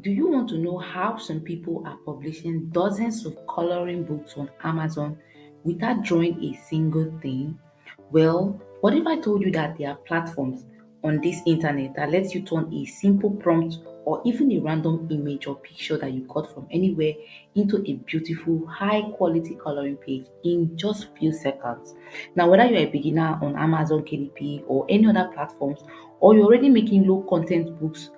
Do you want to know how some people are publishing dozens of coloring books on Amazon without drawing a single thing? Well, what if I told you that there are platforms on this internet that lets you turn a simple prompt or even a random image or picture that you got from anywhere into a beautiful, high quality coloring page in just few seconds? Now, whether you're a beginner on Amazon, KDP, or any other platforms, or you're already making low content books,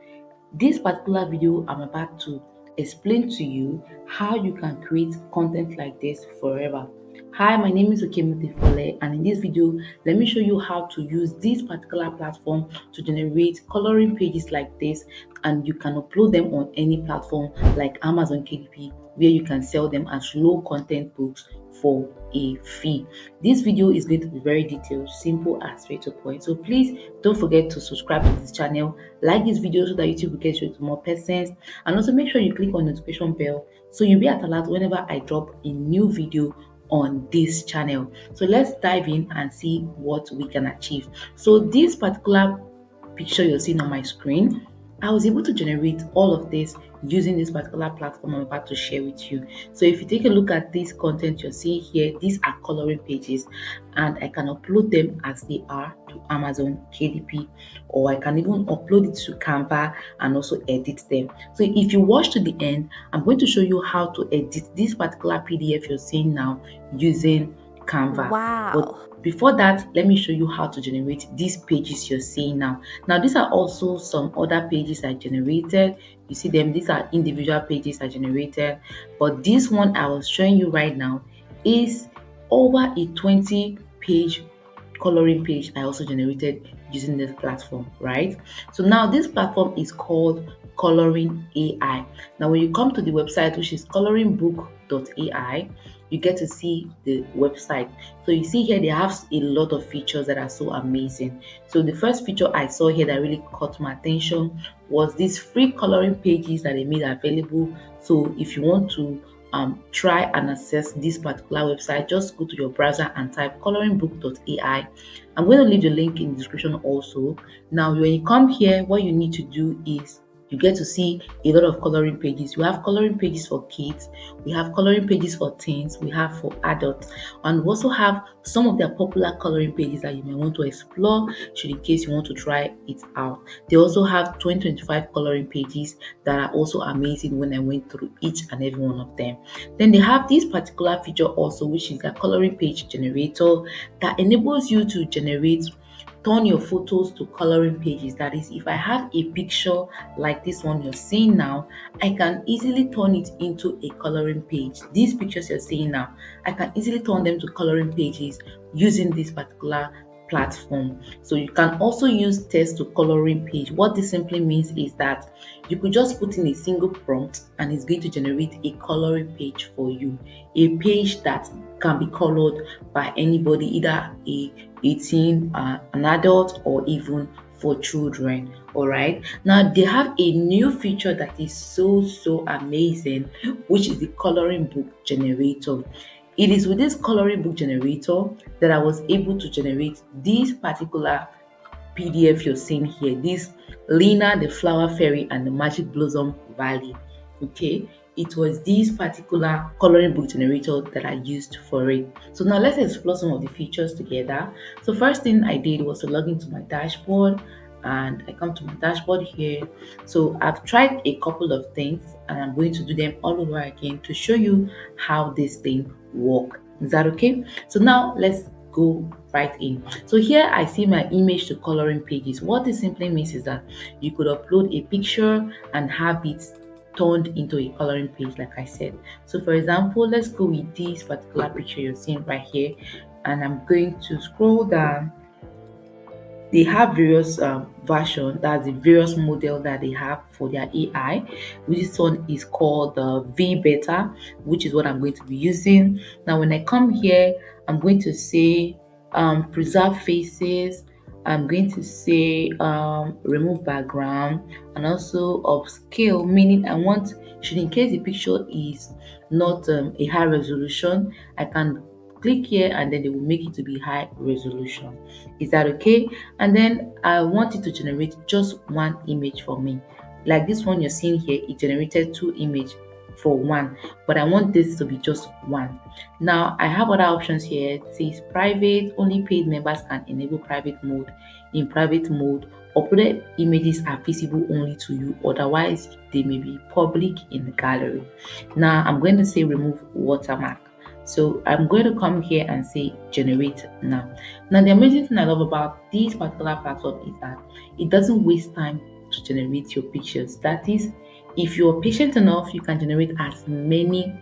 this particular video I'm about to explain to you how you can create content like this forever. Hi, my name is Okemute Fole, and in this video, let me show you how to use this particular platform to generate coloring pages like this, and you can upload them on any platform like Amazon KDP, where you can sell them as low content books for a fee. This video is going to be very detailed, simple and straight to point. So please don't forget to subscribe to this channel, like this video so that YouTube will get you to more persons, and also make sure you click on the notification bell so you'll be at alert whenever I drop a new video on this channel. So let's dive in and see what we can achieve. So this particular picture you're seeing on my screen, I was able to generate all of this using this particular platform I'm about to share with you. So if you take a look at this content you're seeing here, these are coloring pages, and I can upload them as they are to Amazon KDP, or I can even upload it to Canva and also edit them. So if you watch to the end, I'm going to show you how to edit this particular PDF you're seeing now using Canva. Wow. But before that, let me show you how to generate these pages you're seeing now. Now, these are also some other pages I generated. You see them, these are individual pages I generated. But this one I was showing you right now is over a 20 page coloring page I also generated using this platform, right? So now this platform is called Coloring AI. Now, when you come to the website, which is coloringbook.ai, you get to see the website. So you see here they have a lot of features that are so amazing. So the first feature I saw here that really caught my attention was these free coloring pages that they made available. So if you want to try and access this particular website, just go to your browser and type coloringbook.ai. I'm going to leave the link in the description also. Now, when you come here, what you need to do is you get to see a lot of coloring pages. We have coloring pages for kids, we have coloring pages for teens, we have for adults, and we also have some of their popular coloring pages that you may want to explore should in case you want to try it out. They also have 2025 coloring pages that are also amazing when I went through each and every one of them. Then they have this particular feature also, which is a coloring page generator that enables you to generate, turn your photos to coloring pages. That is, if I have a picture like this one you're seeing now, I can easily turn it into a coloring page. These pictures you're seeing now, I can easily turn them to coloring pages using this particular platform. So you can also use text to coloring page. What this simply means is that you could just put in a single prompt and it's going to generate a coloring page for you, a page that can be colored by anybody, either a teen, an adult, or even for children. All right, now they have a new feature that is so amazing, which is the coloring book generator. It is with this coloring book generator that I was able to generate this particular PDF you're seeing here, this Lena, the Flower Fairy, and the Magic Blossom Valley. Okay, it was this particular coloring book generator that I used for it. So now let's explore some of the features together. So first thing I did was to log into my dashboard, and I come to my dashboard here. So I've tried a couple of things and I'm going to do them all over again to show you how this thing works. Is that okay? So now let's go right in. So here I see my image to coloring pages. What this simply means is that you could upload a picture and have it turned into a coloring page, like I said. So for example, let's go with this particular picture you're seeing right here, and I'm going to scroll down. They have various version, that's the various model that they have for their AI. This one is called the V Beta, which is what I'm going to be using. Now when I come here, I'm going to say preserve faces, I'm going to say remove background, and also upscale, meaning I want, should in case the picture is not a high resolution, I can click here and then they will make it to be high resolution. Is that okay? And then I want it to generate just one image for me. like this one you're seeing here, it generated two image for one, but I want this to be just one. Now I have other options here. It says private, only paid members can enable private mode. In private mode, uploaded images are visible only to you, otherwise they may be public in the gallery. Now I'm going to say remove watermark. So I'm going to come here and say generate now. Now the amazing thing I love about this particular platform is that it doesn't waste time to generate your pictures. That is, if you're patient enough, you can generate as many,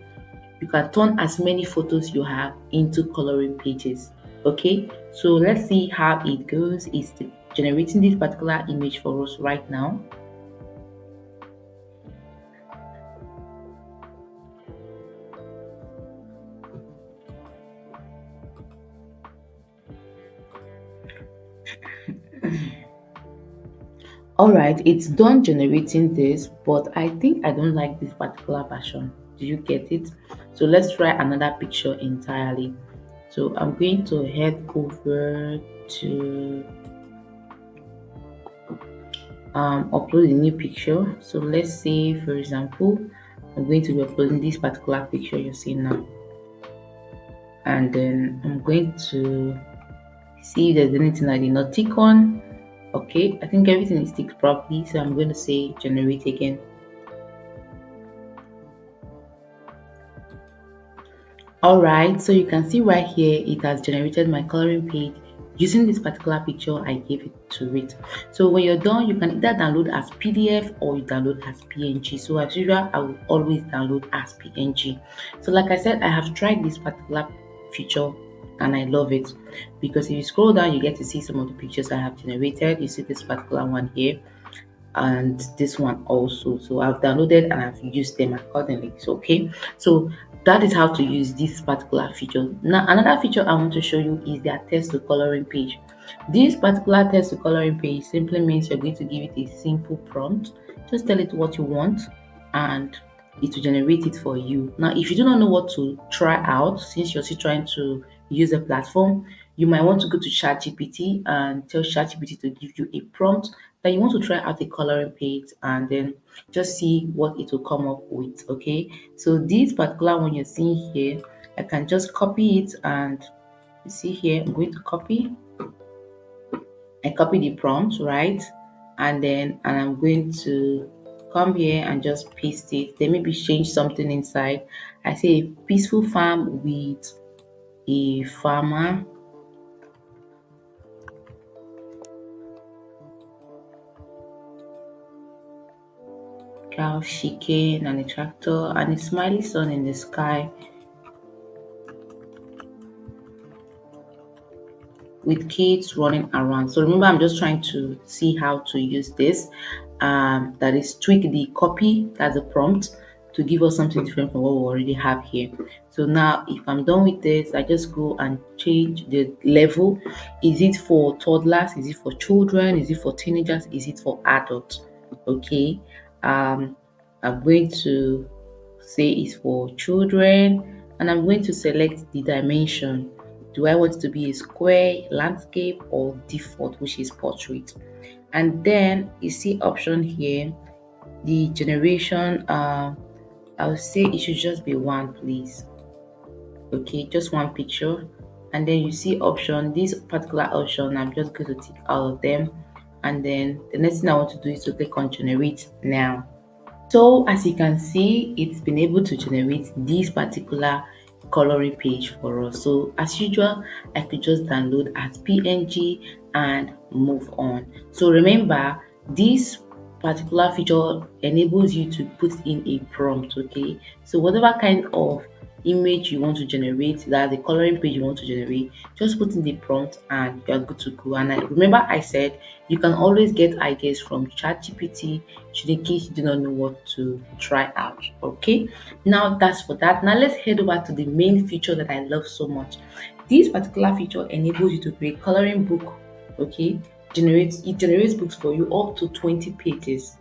you can turn as many photos you have into coloring pages. Okay, so let's see how it goes. It's generating this particular image for us right now. All right, it's done generating this, but I think I don't like this particular version. Do you get it? So let's try another picture entirely. So I'm going to head over to upload a new picture. So let's say, for example, I'm going to be uploading this particular picture you're seeing now, and then I'm going to see if there's anything I did not tick on. Okay, I think everything is ticked properly, so I'm going to say generate again. All right, so you can see right here it has generated my coloring page using this particular picture I gave it to it. So when you're done, you can either download as PDF or you download as PNG. So as usual, I will always download as PNG. So like I said, I have tried this particular feature and I love it, because if you scroll down, you get to see some of the pictures I have generated. You see this particular one here and this one also. So I've downloaded and I've used them accordingly. So okay, so that is how to use this particular feature. Now another feature I want to show you is their text to coloring page. This particular text to coloring page simply means you're going to give it a simple prompt. Just tell it what you want and it will generate it for you. Now if you do not know what to try out, since you're still trying to use a platform, you might want to go to ChatGPT and tell ChatGPT to give you a prompt that you want to try out a coloring page, and then just see what it will come up with. Okay, so this particular one you're seeing here, I can just copy it, and you see here I'm going to copy. I copy the prompt, right? And I'm going to come here and just paste it. Then maybe change something inside. I say a peaceful farm with a farmer, cow chicken, and a tractor, and a smiley sun in the sky with kids running around. So remember, I'm just trying to see how to use this. That is tweak the copy, that's a prompt, to give us something different from what we already have here. So now if I'm done with this, I just go and change the level. Is it for toddlers? Is it for children? Is it for teenagers? Is it for adults? Okay. I'm going to say it's for children, and I'm going to select the dimension. Do I want it to be a square, landscape, or default, which is portrait? And then you see option here, the generation. I would say it should just be one, please. Okay, just one picture. And then you see option, this particular option, I'm just going to tick all of them. And then the next thing I want to do is to click on generate now. So as you can see, it's been able to generate this particular coloring page for us. So as usual, I could just download as PNG and move on. So remember, this particular feature enables you to put in a prompt. Okay, so whatever kind of image you want to generate, that the coloring page you want to generate, just put in the prompt and you're good to go. And remember I said you can always get ideas from ChatGPT should in case you do not know what to try out. Okay, now that's for that. Now let's head over to the main feature that I love so much. This particular feature enables you to create coloring book. Okay, generates books for you up to 20 pages.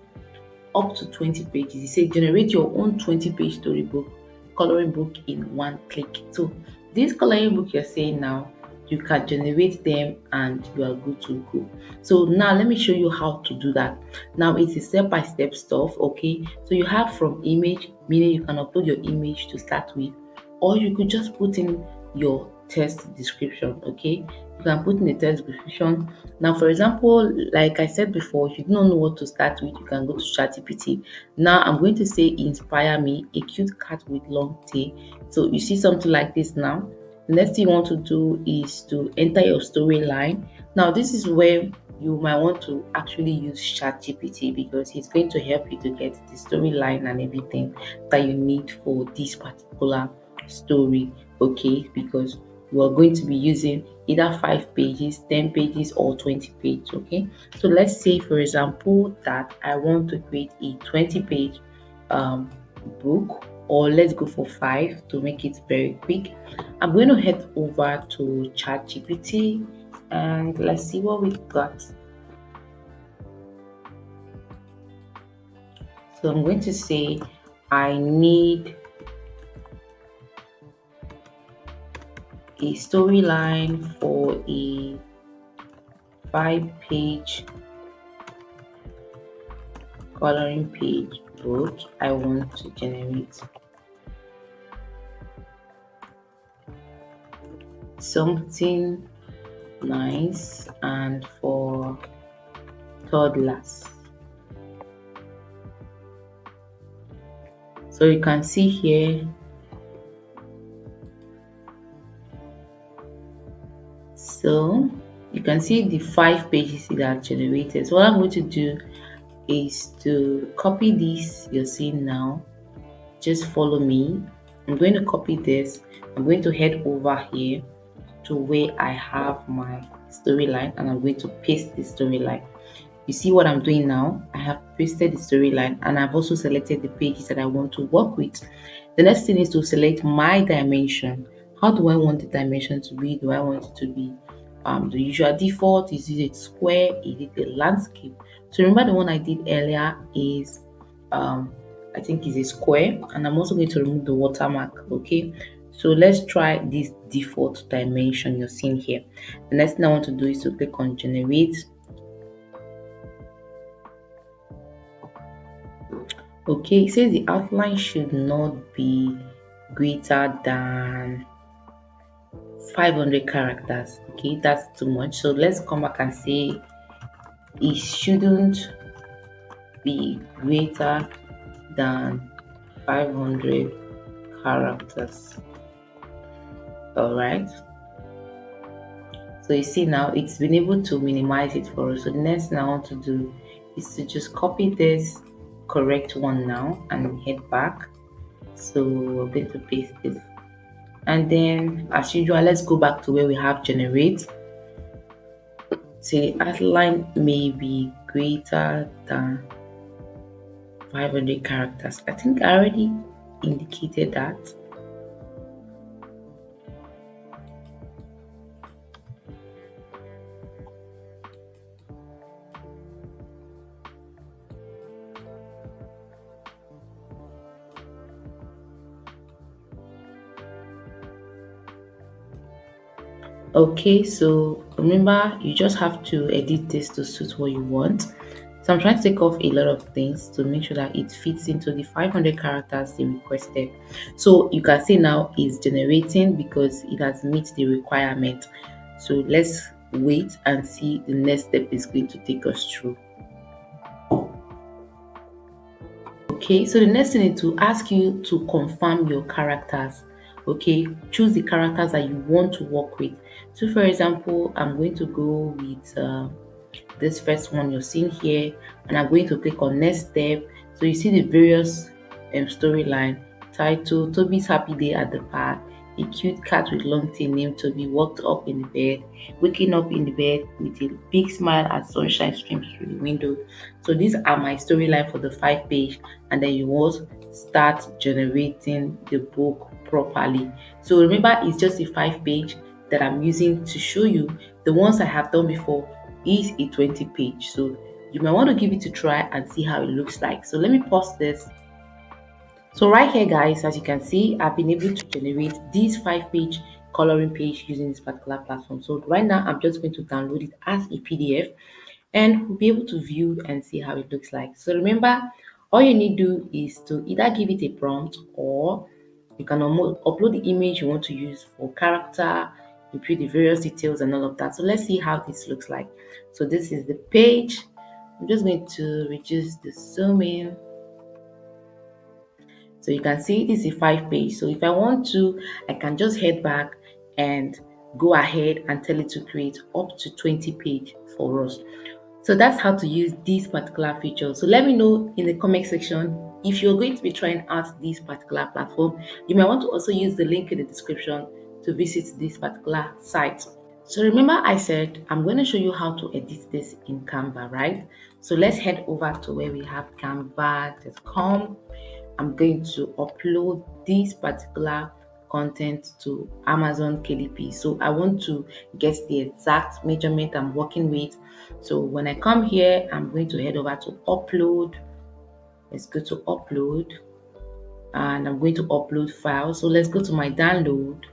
Up to 20 pages. You say generate your own 20-page storybook, coloring book in one click. So this coloring book you're saying now, you can generate them and you are good to go. So now let me show you how to do that. Now it's a step-by-step stuff, okay? So you have from image, meaning you can upload your image to start with, or you could just put in your text description, okay? You can put in the text description. Now, for example, like I said before, if you don't know what to start with, you can go to ChatGPT. Now, I'm going to say, inspire me, a cute cat with long tail. So you see something like this now. The next thing you want to do is to enter your storyline. Now, this is where you might want to actually use ChatGPT because it's going to help you to get the storyline and everything that you need for this particular story, okay? Because you are going to be using either 5 pages, 10 pages, or 20 pages, okay? So let's say, for example, that I want to create a 20-page um, book, or let's go for 5 to make it very quick. I'm going to head over to ChatGPT and let's see what we got. So I'm going to say I need a storyline for a 5-page coloring page book I want to generate. Something nice and for toddlers. So you can see here, so you can see the 5 pages that are generated. So what I'm going to do is to copy this you're seeing now. Just follow me. I'm going to copy this. I'm going to head over here to where I have my storyline and I'm going to paste the storyline. You see what I'm doing now? I have pasted the storyline and I've also selected the pages that I want to work with. The next thing is to select my dimension. How do I want the dimension to be? Do I want it to be the usual default? Is it a square? Is it a landscape? So remember the one I did earlier is I think is a square, and I'm also going to remove the watermark, okay? So let's try this default dimension you're seeing here. The next thing I want to do is to click on generate. Okay, it says the outline should not be greater than 500 characters. Okay, that's too much. So let's come back and say it shouldn't be greater than 500 characters. All right. So you see now it's been able to minimize it for us. So the next thing I want to do is to just copy this correct one now and head back. So we're going to paste this. And then as usual, let's go back to where we have generate. Say outline may be greater than 500 characters. I think I already indicated that. Okay, so remember you just have to edit this to suit what you want. So I'm trying to take off a lot of things to make sure that it fits into the 500 characters they requested. So you can see now it's generating because it has met the requirement. So let's wait and see the next step is going to take us through. Okay, so the next thing is to ask you to confirm your characters. Okay, choose the characters that you want to work with. So for example, I'm going to go with this first one you're seeing here, and I'm going to click on next step. So you see the various storyline title: Toby's happy day at the park. A cute cat with long tail named Toby walked up in the bed, waking up in the bed with a big smile as sunshine streams through the window. So these are my storyline for the 5 page, and then you will start generating the book properly. So remember, it's just a 5 page that I'm using to show you. The ones I have done before is a 20 page. So you might want to give it a try and see how it looks like. So let me pause this. So right here guys, as you can see, I've been able to generate this 5 page coloring page using this particular platform. So right now I'm just going to download it as a PDF and we'll be able to view and see how it looks like. So remember, all you need to do is to either give it a prompt or you can upload the image you want to use for character, input the various details and all of that. So let's see how this looks like. So this is the page. I'm just going to reduce the zoom in. So you can see this is a 5 page. So if I want to, I can just head back and go ahead and tell it to create up to 20 page for us. So that's how to use this particular feature. So let me know in the comment section if you're going to be trying out this particular platform. You might want to also use the link in the description to visit this particular site. So remember I said I'm going to show you how to edit this in Canva, right? So let's head over to where we have canva.com. I'm going to upload this particular content to Amazon KDP. So I want to get the exact measurement I'm working with. So when I come here, I'm going to head over to upload. Let's go to upload and I'm going to upload files. So let's go to my download.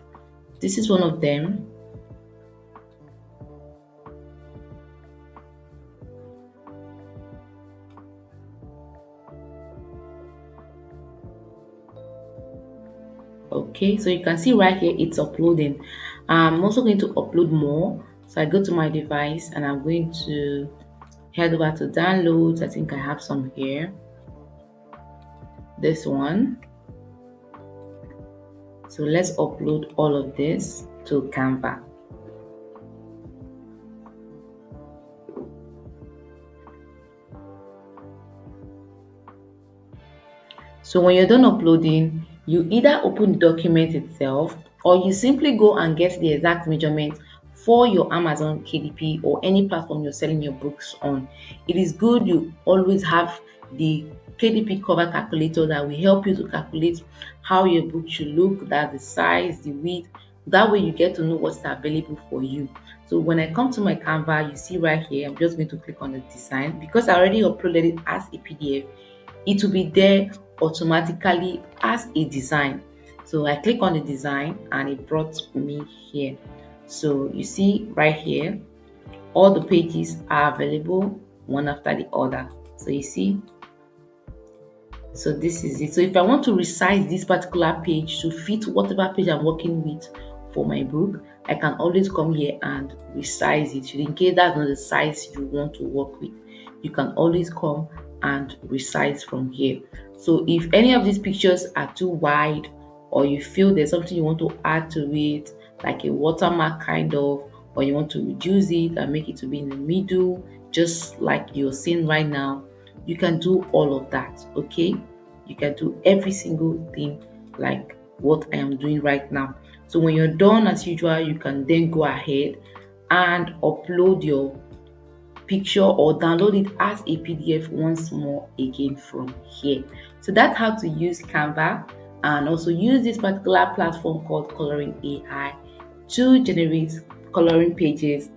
This is one of them. Okay, so you can see right here it's uploading. I'm also going to upload more. So I go to my device and I'm going to head over to downloads. I think I have some here. This one. So let's upload all of this to Canva. So when you're done uploading, you either open the document itself or you simply go and get the exact measurement for your Amazon KDP or any platform you're selling your books on. It is good you always have the KDP cover calculator that will help you to calculate how your book should look, that the size, the width. That way you get to know what's available for you. So when I come to my Canva, you see right here, I'm just going to click on the design because I already uploaded it as a PDF. It will be there automatically as a design. So I click on the design and it brought me here. So you see right here, all the pages are available one after the other. So you see, so this is it. So if I want to resize this particular page to fit whatever page I'm working with for my book, I can always come here and resize it. In case that's not the size you want to work with, you can always come and resize from here. So if any of these pictures are too wide or you feel there's something you want to add to it, like a watermark kind of, or you want to reduce it and make it to be in the middle, just like you're seeing right now, you can do all of that. Okay, you can do every single thing like what I am doing right now. So when you're done as usual, you can then go ahead and upload your picture or download it as a PDF once more again from here. So that's how to use Canva and also use this particular platform called Coloring AI to generate coloring pages